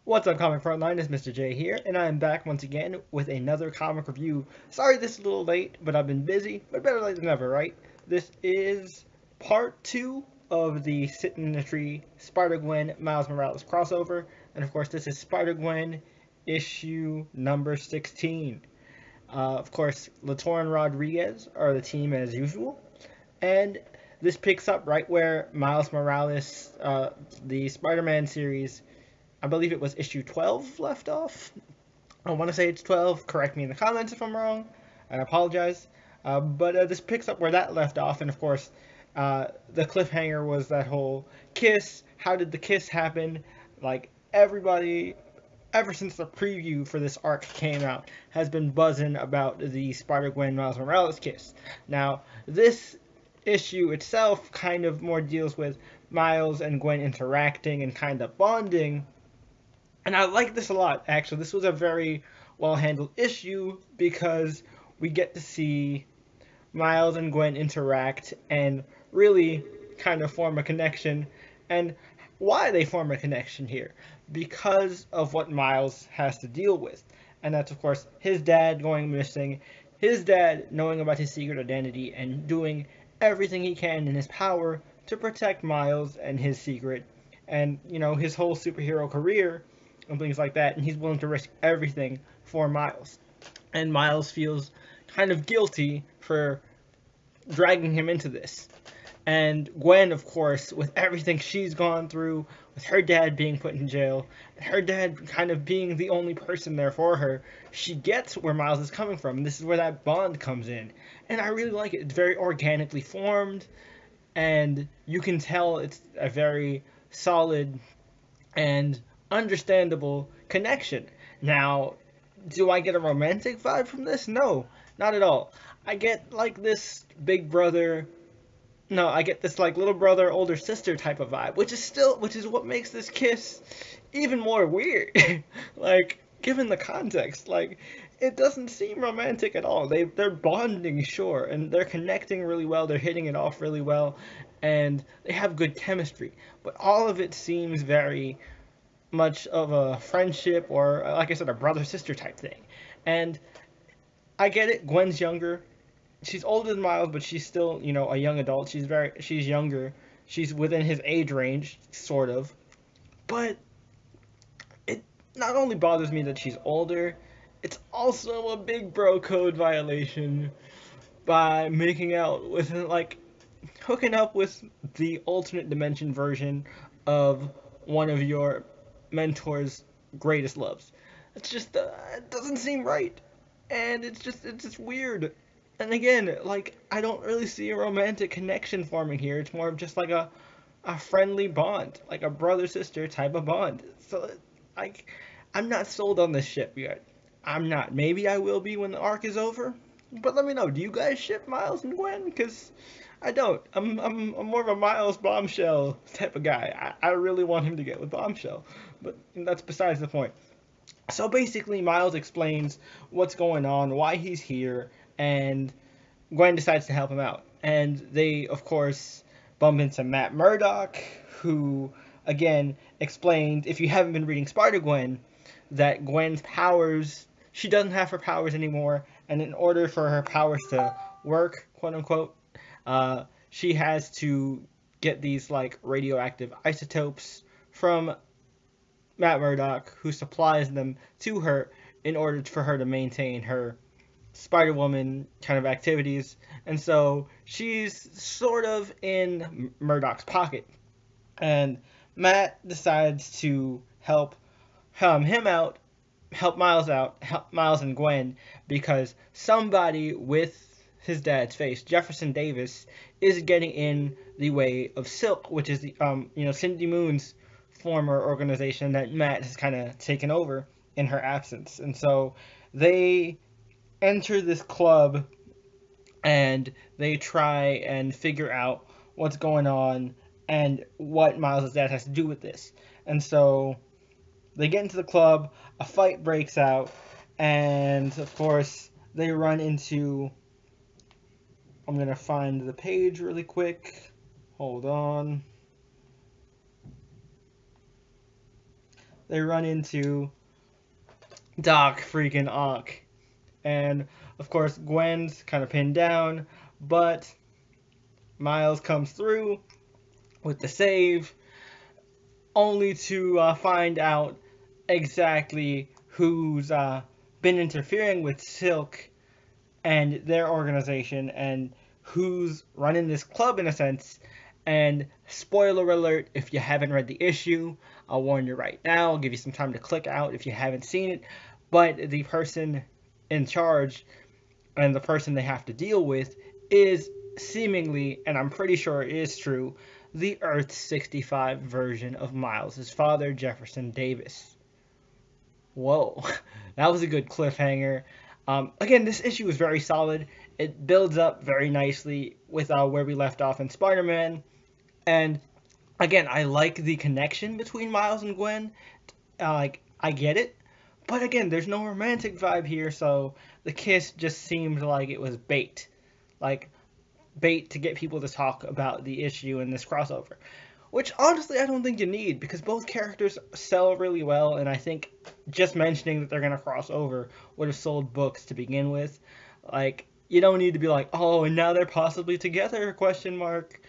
What's up, Comic Frontline? It's Mr. J here, and I am back once again with another comic review. Sorry this is a little late, but I've been busy, but better late than never, right? This is part 2 of the Sit in the Tree Spider-Gwen Miles Morales crossover, and of course this is Spider-Gwen issue number 16. Of course, Latour and Rodriguez are the team as usual, and this picks up right where Miles Morales, the Spider-Man series, I believe it was issue 12 left off. I want to say it's 12. Correct me in the comments if I'm wrong. I apologize. But this picks up where that left off, and of course, the cliffhanger was that whole kiss. How did the kiss happen? Like, everybody, ever since the preview for this arc came out, has been buzzing about the Spider-Gwen Miles Morales kiss. Now, this issue itself kind of more deals with Miles and Gwen interacting and kind of bonding, and I like this a lot, actually. This was a very well handled issue because we get to see Miles and Gwen interact and really kind of form a connection. And why they form a connection here? Because of what Miles has to deal with. And that's, of course, his dad going missing, his dad knowing about his secret identity, and doing everything he can in his power to protect Miles and his secret, and, his whole superhero career and things like that. And he's willing to risk everything for Miles. And Miles feels kind of guilty for dragging him into this. And Gwen, of course, with everything she's gone through, with her dad being put in jail, her dad kind of being the only person there for her, she gets where Miles is coming from. And this is where that bond comes in. And I really like it. It's very organically formed, and you can tell it's a very solid and understandable connection. Now, do I get a romantic vibe from this? No, not at all. I get like this big brother, no, I get this like little brother, older sister type of vibe, which is what makes this kiss even more weird. Like, given the context, like, it doesn't seem romantic at all. They're bonding, sure, and they're connecting really well. They're hitting it off really well, and they have good chemistry. But all of it seems very much of a friendship, or like I said, a brother sister type thing. And I get it. Gwen's younger. She's older than Miles, but she's still, a young adult. She's younger. She's within his age range, sort of. But it not only bothers me that she's older, it's also a big bro code violation by making out with, like, hooking up with the alternate dimension version of one of your mentor's greatest loves. It's just it doesn't seem right, and it's just weird. And again, like, I don't really see a romantic connection forming here. It's more of just like a friendly bond, like a brother sister type of bond. So, like, I'm not sold on this ship yet. I'm not. Maybe I will be when the arc is over. But let me know. Do you guys ship Miles and Gwen? Because I don't. I'm more of a Miles Bombshell type of guy. I really want him to get with Bombshell, but that's besides the point. So basically, Miles explains what's going on, why he's here, and Gwen decides to help him out. And they, of course, bump into Matt Murdock, who, again, explained, if you haven't been reading Spider-Gwen, that Gwen's powers, she doesn't have her powers anymore, and in order for her powers to work, quote unquote, she has to get these, like, radioactive isotopes from Matt Murdock, who supplies them to her in order for her to maintain her Spider Woman kind of activities. And so she's sort of in Murdock's pocket. And Matt decides to help him out, help Miles and Gwen, because somebody with his dad's face, Jefferson Davis, is getting in the way of Silk, which is the Cindy Moon's former organization that Matt has kind of taken over in her absence. And so they enter this club and they try and figure out what's going on and what Miles' dad has to do with this. And so they get into the club, a fight breaks out, and of course they run into, I'm going to find the page really quick. Hold on. they run into Doc freaking Ock. And of course, Gwen's kind of pinned down, but Miles comes through with the save, only to find out exactly who's been interfering with Silk and their organization and who's running this club in a sense. And spoiler alert, if you haven't read the issue, I'll warn you right now. I'll give you some time to click out if you haven't seen it. But the person in charge and the person they have to deal with is seemingly, and I'm pretty sure it is true, the Earth 65 version of Miles' father, Jefferson Davis. Whoa, that was a good cliffhanger. Again, this issue is very solid. It builds up very nicely with where we left off in Spider-Man. And again, I like the connection between Miles and Gwen. I get it. But again, there's no romantic vibe here, so the kiss just seemed like it was bait. Like, bait to get people to talk about the issue in this crossover. Which honestly I don't think you need because both characters sell really well, and I think just mentioning that they're gonna cross over would have sold books to begin with. Like you don't need to be like, oh, and now they're possibly together? Question mark.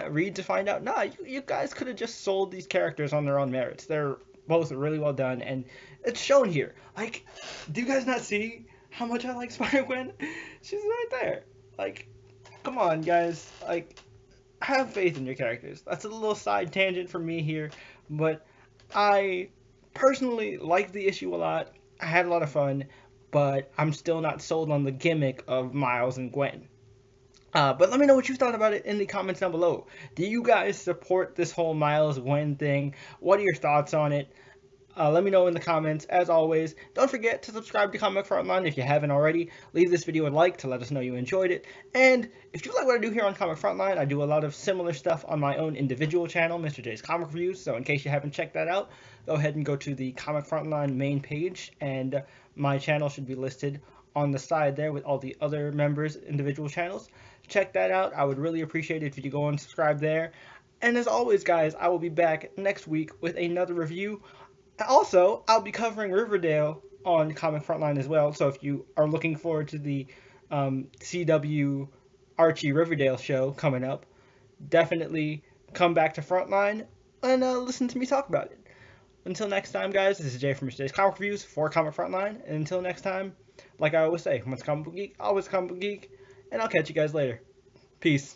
Read to find out. Nah, you guys could have just sold these characters on their own merits. They're both really well done, and it's shown here. Like, do you guys not see how much I like Spider-Gwen? She's right there. Like, come on, guys. Like, have faith in your characters. That's a little side tangent from me here, but I personally liked the issue a lot. I had a lot of fun, but I'm still not sold on the gimmick of Miles and Gwen. But let me know what you thought about it in the comments down below. Do you guys support this whole Miles Gwen thing? What are your thoughts on it? Let me know in the comments. As always, don't forget to subscribe to Comic Frontline if you haven't already. Leave this video a like to let us know you enjoyed it. And if you like what I do here on Comic Frontline, I do a lot of similar stuff on my own individual channel, Mr. J's Comic Reviews. So in case you haven't checked that out, go ahead and go to the Comic Frontline main page, and my channel should be listed on the side there with all the other members' individual channels. Check that out. I would really appreciate it if you go and subscribe there. And as always, guys, I will be back next week with another review. Also, I'll be covering Riverdale on Comic Frontline as well, so if you are looking forward to the CW Archie Riverdale show coming up, definitely come back to Frontline and listen to me talk about it. Until next time, guys, this is Jay from Today's Comic Reviews for Comic Frontline, and until next time, like I always say, once Comic Book Geek, always Comic Book Geek, and I'll catch you guys later. Peace.